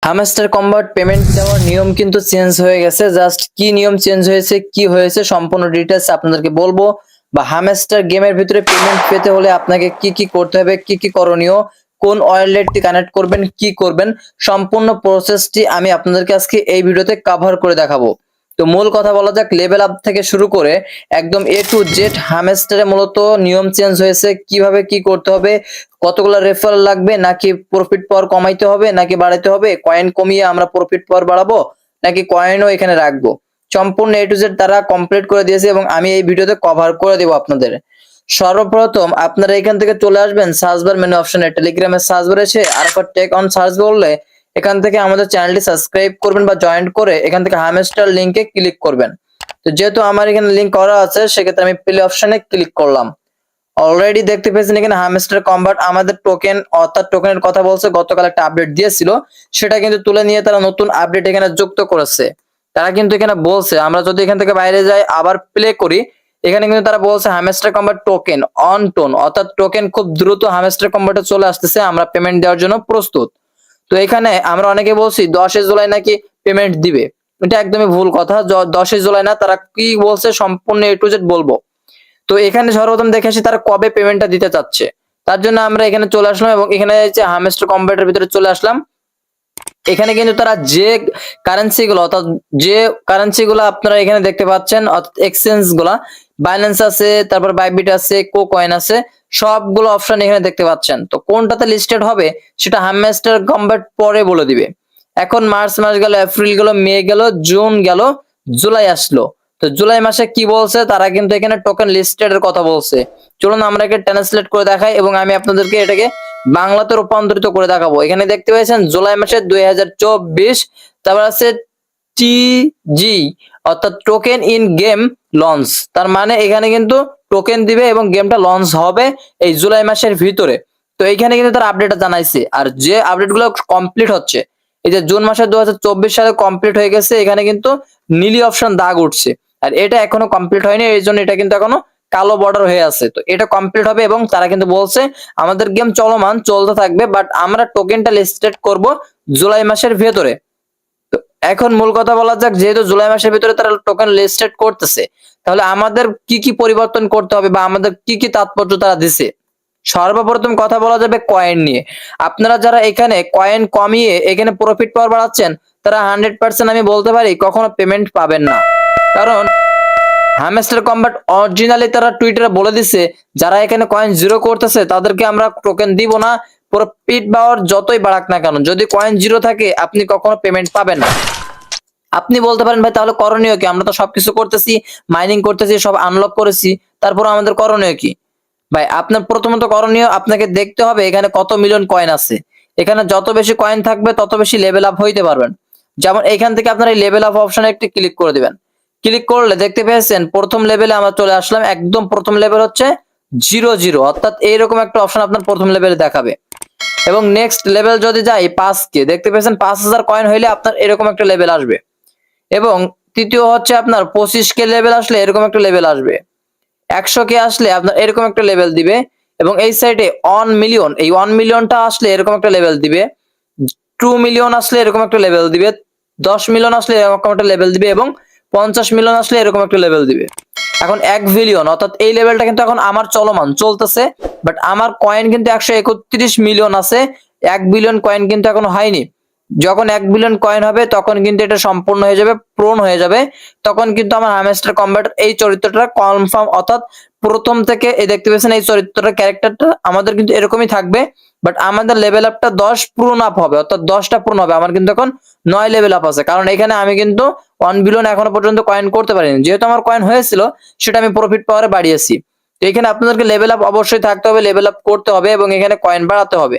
Hamster combat payment দেওয়ার নিয়ম কিন্তু চেঞ্জ হয়ে গেছে। জাস্ট কি নিয়ম চেঞ্জ হয়েছে, কি হয়েছে সম্পূর্ণ ডিটেলস আপনাদেরকে বলবো। বা হামস্টার গেমের ভিতরে পেমেন্ট পেতে হলে আপনাকে কি কি করতে হবে, কি কি করণীয়, কোন ওয়ালেটটি কানেক্ট করবেন, কি করবেন, সম্পূর্ণ প্রসেসটি আমি আপনাদেরকে আজকে এই ভিডিওতে কভার করে দেখাবো। তো মূল কথা বলা যাক, লেভেল আপ থেকে শুরু করে একদম এ টু জেড হামস্টারে মূলত নিয়ম চেঞ্জ হয়েছে, কিভাবে কি করতে হবে, কতগুলো রেফারেল লাগবে, নাকি প্রফিট পাওয়ার কমাইতে হবে নাকি বাড়াইতে হবে, কয়েন কমিয়ে আমরা প্রফিট পাওয়ার বাড়াবো নাকি কয়েনও এখানে রাখবো, সম্পূর্ণ এ টু জেড তারা কমপ্লিট করে দিয়েছে এবং আমি এই ভিডিওতে কভার করে দেব আপনাদের। সর্বপ্রথম আপনারা এখান থেকে চলে আসবেন সার্চ বার মেনু অপশনে, টেলিগ্রামের সার্চ বার এসে আরফা টেক অন সার্চ করলে এখান থেকে আমাদের চ্যানেলটি সাবস্ক্রাইব করবেন বা জয়েন করে এখান থেকে হামস্টার লিংকে ক্লিক করবেন। তো যেহেতু আমার এখানে লিংক করা আছে সেক্ষেত্রে আমি প্লে অপশনে ক্লিক করলাম। অলরেডি দেখতে পেয়েছেন এখানে হামস্টার কম্বাট আমাদের টোকেন অর্থাৎ টোকেনের কথা বলছে, গতকাল একটা আপডেট দিয়েছিল সেটা কিন্তু তুলে নিয়ে তারা নতুন আপডেট এখানে যুক্ত করেছে। তারা কিন্তু এখানে বলছে আমরা যদি এখান থেকে বাইরে যাই আবার প্লে করি, এখানে কিন্তু তারা বলছে hamster combat token on tone, অর্থাৎ টোকেন খুব দ্রুত হামস্টার কম্বাটে চলে আসতেছে, আমরা পেমেন্ট দেওয়ার জন্য প্রস্তুত। তো এখানে আমরা অনেকে বলছি 10 জুলাই নাকি পেমেন্ট দিবে, এটা একদমই ভুল কথা। 10 জুলাই না, তারা কি বলছে সম্পূর্ণ এ টু জেড বলবো। তো এখানে সর্বপ্রথম দেখে আসি তারা কবে পেমেন্টটা দিতে চাচ্ছে। তার জন্য আমরা এখানে চলে আসলাম এবং এখানে হামস্টার কম্বাটের ভিতরে চলে আসলাম। এখানে কিন্তু তারা যে কারেন্সি গুলো অর্থাৎ যে কারেন্সি গুলো আপনারা এখানে দেখতে পাচ্ছেন অর্থাৎ এক্সচেঞ্জ গুলা, বাইন্যান্স আছে, তারপর বাইবিট আছে, কো কয়েন আছে, সবগুলো অপশন এখানে দেখতে পাচ্ছেন। তো কোনটাতে লিস্টেড হবে সেটা হামস্টার কম্বাট পরে বলে দিবে। এখন মার্চ মাস গেল, এপ্রিল গেল, মে গেল, জুন গেল, জুলাই আসলো। তো জুলাই মাসে কি বলছে, তারা কিন্তু এখানে টোকেন লিস্টেড এর কথা বলছে। চলুন আমরা একে ট্রান্সলেট করে দেখাই এবং আমি আপনাদেরকে এটাকে বাংলাতে রূপান্তরিত করে দেখাবো। এখানে দেখতে পাচ্ছেন জুলাই মাসের 2024, তারপর আছে টিজি অর্থাৎ টোকেন ইন গেম লঞ্চ, তার মানে এখানে কিন্তু টোকেন দিবে এবং গেমটা লঞ্চ হবে এই জুলাই মাসের ভিতরে। তো এইখানে কিন্তু তার আপডেটটা জানাইছে। আর যে আপডেটগুলো কমপ্লিট হচ্ছে, এই যে জুন মাসের 2024 সালে কমপ্লিট হয়ে গেছে, এখানে কিন্তু নীলি অপশন দাগ উঠছে। আর এটা এখনো কমপ্লিট হয়নি, এই জন্য এটা কিন্তু এখনো কালো বর্ডার হয়ে আছে। তো এটা কমপ্লিট হবে এবং তারা কিন্তু বলছে আমাদের গেম চলমান চলতে থাকবে, বাট আমরা টোকেনটা লিস্টেড করব জুলাই মাসের ভেতরে। তো এখন মূল কথা বলা যাক, যেহেতু জুলাই মাসের ভিতরে তারা টোকেন লিস্টেড করতেছে, তাহলে আমাদের কি কি পরিবর্তন করতে হবে বা আমাদের কি কি তাৎপর্য তারা দিছে। সর্বপ্রথম কথা বলা যাবে কয়েন নিয়ে। আপনারা যারা এখানে কয়েন কমিয়ে এখানে প্রফিট পাওয়ার বাড়াচ্ছেন, তারা 100% আমি বলতে পারি কখনো পেমেন্ট পাবেন না। কারণ হামস্টার কম্বাট অরিজিনালি তারা টুইটারে বলে দিছে যারা এখানে কয়েন জিরো করতেছে তাদেরকে আমরা টোকেন দিব না, প্রফিট পাওয়ার যতই বাড়াক না কেন, যদি কয়েন জিরো থাকে আপনি কখনো পেমেন্ট পাবেন না। আপনি বলতে পারেন ভাই তাহলে করণীয় কি, আমরা তো সবকিছু করতেছি, মাইনিং করতেছি, সব আনলক করেছি, তারপর আমাদের করণীয় কি? ভাই আপনার প্রথমত করণীয় আপনাকে দেখতে হবে এখানে কত মিলিয়ন কয়েন আছে। এখানে যত বেশি কয়েন থাকবে তত বেশি লেভেল আপ হইতে পারবেন। যেমন এইখান থেকে আপনার এই লেভেল আপ অপশনে একটি ক্লিক করে দিবেন। ক্লিক করলে দেখতে পেয়েছেন প্রথম লেভেলে আমরা চলে আসলাম। একদম প্রথম লেভেল হচ্ছে 00, অর্থাৎ এইরকম একটা অপশন আপনার প্রথম লেভেলে দেখাবে। এবং নেক্সট লেভেল যদি যাই 5K, দেখতে পেয়েছেন 5000 কয়েন হইলে আপনার এরকম একটা লেভেল আসবে। এবং তৃতীয় হচ্ছে আপনার 25K লেভেল আসলে এরকম একটা লেভেল আসবে। 100K আসলে আপনার এরকম একটা লেভেল দিবে। এবং এই সাইডে 1 মিলিয়ন, এই 1 মিলিয়নটা আসলে এরকম একটা লেভেল দিবে। 2 মিলিয়ন আসলে এরকম একটা লেভেল দিবে। 10 মিলিয়ন আসলে এরকম একটা লেভেল দিবে এবং 50 মিলিয়ন আসলে এরকম একটা লেভেল দিবে। এখন 1 বিলিয়ন, অর্থাৎ এই লেভেলটা কিন্তু এখন আমার চলমান চলতেছে, বাট আমার কয়েন কিন্তু 131 মিলিয়ন আছে। 1 বিলিয়ন কয়েন কিন্তু এখনো হয়নি। যখন 1 বিলিয়ন কয়েন হবে তখন কিন্তু এটা সম্পূর্ণ হয়ে যাবে, পূরণ হয়ে যাবে। তখন কিন্তু আমার হামস্টার কম্বাট এই চরিত্রটা কনফার্ম, অর্থাৎ প্রথম থেকে এই দেখতে পাচ্ছেন এই চরিত্রটা ক্যারেক্টারটা আমাদের কিন্তু এরকমই থাকবে। বাট আমাদের লেভেল আপটা 10 পূরণ আপ হবে, অর্থাৎ 10টা পূরণ হবে। আমার কিন্তু এখন 9 লেভেল আপ আছে, কারণ এখানে আমি কিন্তু 1 বিলিয়ন এখনো পর্যন্ত কয়েন করতে পারিনি। যেহেতু আমার কয়েন হয়েছিল সেটা আমি প্রফিট পাওয়ারে বাড়িয়েছি। তো এখানে আপনাদেরকে লেভেল আপ অবশ্যই থাকতে হবে, লেভেল আপ করতে হবে এবং এখানে কয়েন বাড়াতে হবে।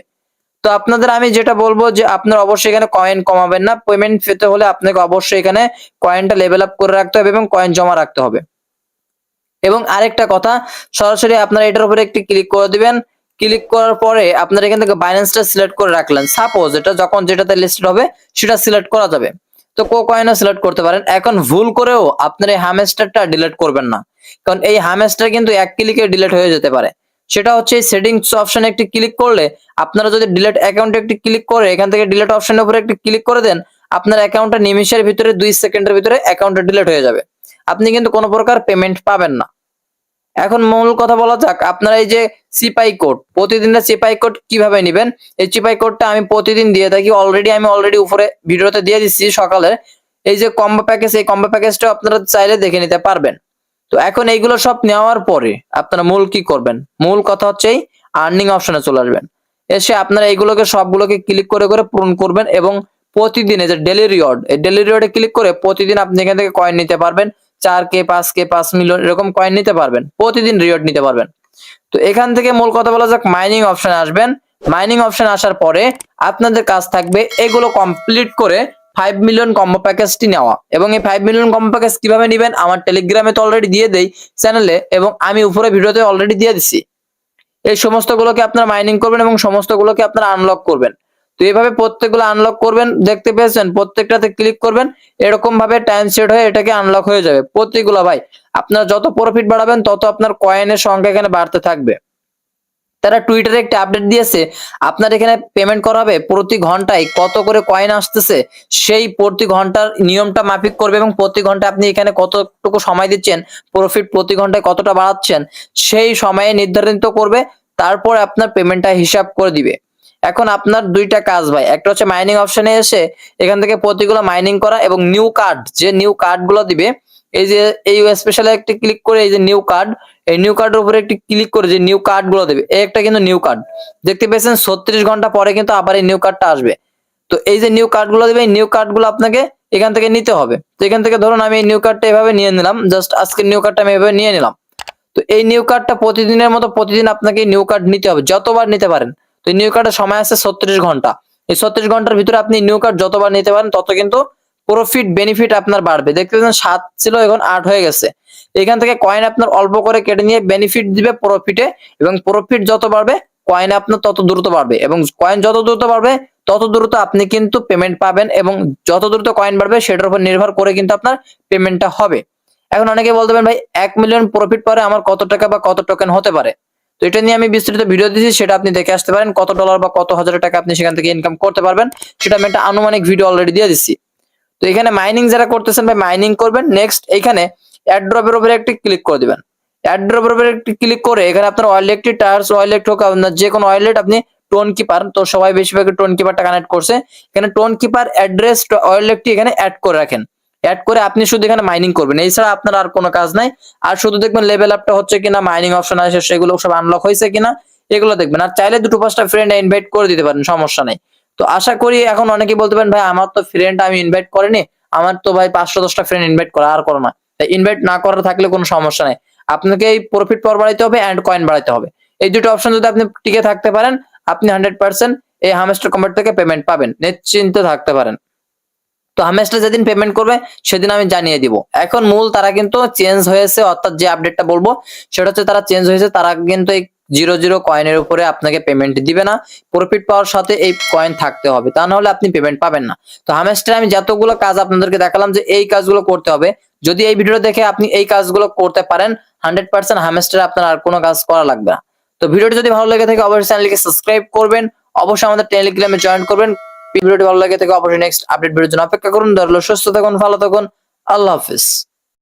তো আপনাদের আমি যেটা বলবো যে আপনারা অবশ্যই এখানে কয়েন কমাবেন না। পেমেন্ট পেতে হলে আপনাকে অবশ্যই এখানে কয়েনটা লেভেল আপ করে রাখতে হবে এবং কয়েন জমা রাখতে হবে। এবং আরেকটা কথা, সরাসরি আপনারা এটার উপরে একটি ক্লিক করে দিবেন। ক্লিক করার পরে আপনারা এখান থেকে বাইন্যান্সটা সিলেক্ট করে রাখলেন। সাপোজ এটা যখন যেটাতে লিস্টেড হবে সেটা সিলেক্ট করা যাবে, তো কো কয়েনও সিলেক্ট করতে পারেন। এখন ভুল করেও আপনার এই হামস্টারটা ডিলিট করবেন না, কারণ এই হামস্টার কিন্তু এক ক্লিকে ডিলিট হয়ে যেতে পারে। সেটা হচ্ছে সেটিংস অপশনে একটি ক্লিক করলে আপনারা যদি ডিলিট অ্যাকাউন্টে একটি ক্লিক করে এখান থেকে ডিলিট অপশনের উপরে একটি ক্লিক করে দেন, আপনার অ্যাকাউন্টটা নিমিষের ভিতরে 2 সেকেন্ডের ভিতরে অ্যাকাউন্টটা ডিলিট হয়ে যাবে। আপনি কিন্তু কোনো প্রকার পেমেন্ট পাবেন না। এখন মূল কথা বলা যাক, আপনারা এই যে সিপাই কোড, প্রতিদিনের সিপাই কোড কিভাবে নেবেন। এই সিপাই কোডটা আমি প্রতিদিন দিয়ে থাকি, আমি অলরেডি উপরে ভিডিওতে দিয়ে দিচ্ছি সকালে। এই যে কম্বো প্যাকেজ, এই কম্বো প্যাকেজটা আপনারা চাইলে দেখে নিতে পারবেন। তো এখন এইগুলো সব নেওয়ার পরে আপনারা মূল কি করবেন, মূল কথা হচ্ছে এই আর্নিং অপশনে চলে আসবেন। এসে আপনারা এইগুলোকে সবগুলোকে ক্লিক করে করে পূরণ করবেন এবং প্রতিদিন এই যে ডেইলি রিওয়ার্ড, এই ডেইলি রিওয়ার্ডে ক্লিক করে প্রতিদিন আপনি এখান থেকে কয়েন নিতে পারবেন। 4K 5K 5 মিলিয়ন এরকম কয়েন নিতে পারবেন, প্রতিদিন রিওয়ার্ড নিতে পারবেন। তো এখান থেকে মূল কথা বলা যাক, মাইনিং অপশনে আসবেন। মাইনিং অপশনে আসার পরে আপনাদের কাজ থাকবে এগুলো কমপ্লিট করে 5 মিলিয়ন কম্বো প্যাকেজটি নেওয়া। এবং এই 5 মিলিয়ন কম্বো প্যাকেজ কিভাবে নেবেন আমার টেলিগ্রামে তো অলরেডি দিয়ে দেই চ্যানেলে, এবং আমি উপরে ভিডিওতে অলরেডি দিয়ে দিছি। এই সমস্তগুলোকে আপনারা মাইনিং করবেন এবং সমস্তগুলোকে আপনারা আনলক করবেন। তো এইভাবে প্রত্যেকগুলো আনলক করবেন, দেখতে পেয়েছেন প্রত্যেকটাতে ক্লিক করবেন, এরকম ভাবে টাইম সেট হয়ে এটাকে আনলক হয়ে যাবে প্রত্যেকগুলো। ভাই আপনারা যত প্রফিট বাড়াবেন তত আপনার কয়েনের সংখ্যা এখানে বাড়তে থাকবে। তারা টুইটারে একটা আপডেট দিয়েছে, আপনার এখানে পেমেন্ট করা হবে প্রতি ঘন্টায় কত করে কয়েন আসতেছে, সেই প্রতি ঘন্টার নিয়মটা মাফিক করবে এবং প্রতি ঘন্টায় আপনি এখানে কতটুকু সময় দিচ্ছেন, প্রফিট প্রতি ঘন্টায় কতটা বাড়াচ্ছেন সেই সময়ে নির্ধারিত করবে, তারপর আপনার পেমেন্টটা হিসাব করে দিবে। এখন আপনার দুইটা কাজ ভাই, একটা হচ্ছে মাইনিং অপশনে এসে এখান থেকে প্রতিগুলো মাইনিং করা এবং নিউ কার্ড, যে নিউ কার্ড গুলো দিবে এই যে এই স্পেশালি একটি ক্লিক করে এই যে নিউ কার্ড, এই নিউ কার্ডের উপরে একটি ক্লিক করে যে নিউ কার্ড গুলো দেবে, এই একটা কিন্তু নিউ কার্ড দেখতে পেয়েছেন 36 ঘন্টা পরে কিন্তু আবার এই নিউ কার্ডটা আসবে। তো এই যে নিউ কার্ড গুলো দেবে, এই নিউ কার্ড গুলো আপনাকে এখান থেকে নিতে হবে। তো এখান থেকে ধরুন আমি এই নিউ কার্ডটা এভাবে নিয়ে নিলাম, জাস্ট আজকের নিউ কার্ডটা আমি এভাবে নিয়ে নিলাম। তো এই নিউ কার্ডটা প্রতিদিনের মতো প্রতিদিন আপনাকে নিউ কার্ড নিতে হবে, যতবার নিতে পারেন। তো এই নিউ কার্ডের সময় আছে 36 ঘন্টা। এই 36 ঘন্টার ভিতরে আপনি নিউ কার্ড যতবার নিতে পারেন তত কিন্তু প্রফিট বেনিফিট আপনার বাড়বে। দেখতে পাচ্ছেন 7 ছিল এখন 8 হয়ে গেছে। এখান থেকে কয়েন আপনার অল্প করে কেটে নিয়ে বেনিফিট দিবে প্রফিটে, এবং প্রফিট যত বাড়বে কয়েন আপনার তত দ্রুত বাড়বে, এবং কয়েন যত দ্রুত বাড়বে তত দ্রুত আপনি কিন্তু পেমেন্ট পাবেন, এবং যত দ্রুত কয়েন বাড়বে সেটার উপর নির্ভর করে কিন্তু আপনার পেমেন্টটা হবে। এখন অনেকে বলতে পারেন ভাই 1 মিলিয়ন প্রফিট পরে আমার কত টাকা বা কত টোকেন হতে পারে। তো এটা নিয়ে আমি বিস্তারিত ভিডিও দিয়েছি, সেটা আপনি দেখে আসতে পারেন। কত ডলার বা কত হাজার টাকা আপনি সেখান থেকে ইনকাম করতে পারবেন সেটা আমি একটা আনুমানিক ভিডিও অলরেডি দিয়ে দিচ্ছি। তো এখানে মাইনিং যারা করতেছেন ভাই মাইনিং করবেন। নেক্সট এখানে অ্যাড ড্রপের উপরে একটি ক্লিক করে দিবেন। অ্যাড ড্রপের উপরে একটি ক্লিক করে এখানে আপনার ওয়ালেটটি টায়ার্স ওয়ালেট হোক আপনার যে কোনো ওয়ালেট, আপনি টোন কিপার, তো সবাই বেশিরভাগ টোন কিপারটা কানেক্ট করছে, এখানে টোন কিপার অ্যাড্রেস ওয়ালেটটি এখানে অ্যাড করে রাখেন। অ্যাড করে আপনি শুধু এখানে মাইনিং করবেন, এছাড়া আপনার আর কোনো কাজ নাই। আর শুধু দেখবেন লেভেল আপটা হচ্ছে কিনা, মাইনিং অপশন আছে সেগুলো সব আনলক হয়েছে কিনা এগুলো দেখবেন। আর চাইলে 2-5টা ফ্রেন্ড ইনভাইট করে দিতে পারেন, সমস্যা নেই। তো আশা করি এখন অনেকেই বলতে পারেন ভাই আমার তো ফ্রেন্ড আমি ইনভাইট করিনি, আমার তো ভাই 510টা ফ্রেন্ড ইনভাইট করা আর করো না। ইনভাইট না করা থাকলে কোনো সমস্যা নেই, আপনাকে এই প্রফিট পাওয়ার বাড়াইতে হবে এন্ড কয়েন বাড়াইতে হবে। এই দুটো অপশন যদি আপনি টিকে থাকতে পারেন, আপনি 100% এই হামস্টার কম্বাট থেকে পেমেন্ট পাবেন, নিশ্চিন্তে থাকতে পারেন। তো হামেশটা যেদিন পেমেন্ট করবে সেদিন আমি জানিয়ে দিব। এখন মূল তারা কিন্তু চেঞ্জ হয়েছে, অর্থাৎ যে আপডেটটা বলবো সেটা হচ্ছে তারা চেঞ্জ হয়েছে, তারা কিন্তু এই 00 কয়েনের উপরে আপনাকে পেমেন্ট দিবে না, প্রফিট পাওয়ার সাথে এই কয়েন থাকতে হবে, তা না হলে আপনি পেমেন্ট পাবেন না। তো হামেশটা আমি যতগুলো কাজ আপনাদেরকে দেখালাম যে এই কাজগুলো করতে হবে, যদি এই ভিডিও দেখে আপনি এই কাজগুলো করতে পারেন 100% হামেশটা আপনার আর কোনো কাজ করা লাগবে না। তো ভিডিওটি যদি ভালো লেগে থাকে অবশ্যই চ্যানেলকে সাবস্ক্রাইব করবেন, অবশ্যই আমাদের টেলিগ্রামে জয়েন করবেন। ভিডিওটি ভালো লাগে থেকে অবশ্যই নেক্সট আপডেট ভিডিওর জন্য অপেক্ষা করুন। ধরলো সুস্থ থাকুন, ভালো থাকুন, আল্লাহ হাফেজ।